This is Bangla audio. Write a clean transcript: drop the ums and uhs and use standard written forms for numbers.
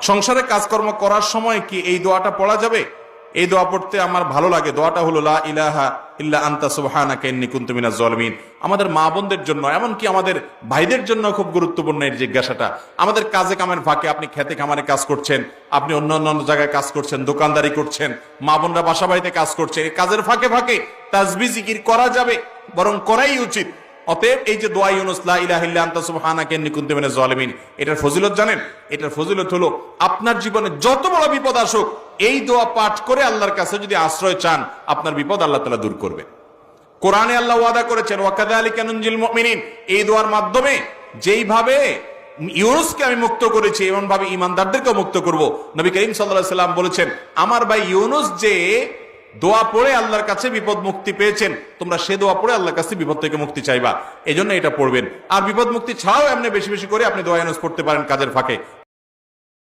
সংসারে কাজকর্ম করার সময় কি এই দোয়াটা পড়া যাবে? এই দোয়া পড়তে আমার ভালো লাগে। দোয়াটা হলো লা ইলাহা ইল্লা আনতা সুবহানাকা ইন্নী কুনতু মিনাজ জালিমিন। আমাদের মা বোনদের জন্য, এমনকি আমাদের ভাইদের জন্য খুব গুরুত্বপূর্ণ এই জিজ্ঞাসাটা। আমাদের কাজে কামের ফাঁকে, আপনি খেতে খামারে কাজ করছেন, আপনি অন্য অন্য জায়গায় কাজ করছেন, দোকানদারি করছেন, মা বোনরা বাসা বাড়িতে কাজ করছে, এই কাজের ফাঁকে ফাঁকে তাসবিহ জিকির করা যাবে, বরং করাই উচিত। অতএব এই যে দোয়া ইউনুস লা ইলাহা ইল্লা আনতা সুবহানাকা ইন্নী কুনতু মিনাজ জালিমিন, এটার ফজিলত জানেন? এটার ফজিলত হলো আপনার জীবনে যত বড় বিপদ আসুক, এই দোয়া পাঠ করে আল্লাহর কাছে যদি আশ্রয় চান, আপনার বিপদ আল্লাহ তাআলা দূর করবে। কোরআনে আল্লাহ ওয়াদা করেছেন ওয়াকাযালিকা নুনজিল মুমিনিন, এই দোয়ার মাধ্যমে যেইভাবে ইউনুসকে আমি মুক্ত করেছি, এমন ভাবে ঈমানদারদেরকেও মুক্ত করব। নবী করিম সাল্লাল্লাহু আলাইহি সাল্লাম বলেছেন, আমার ভাই ইউনুস যে দোয়া পড়ে আল্লাহর কাছে বিপদ মুক্তি পেয়েছেন, তোমরা সে দোয়া পড়ে আল্লাহর কাছে বিপদ থেকে মুক্তি চাইবা। এই জন্য এটা পড়বেন। আর বিপদ মুক্তি ছাড়াও এমনি বেশি বেশি করে আপনি দোয়া ইউনুস পড়তে পারেন কাজের ফাঁকে।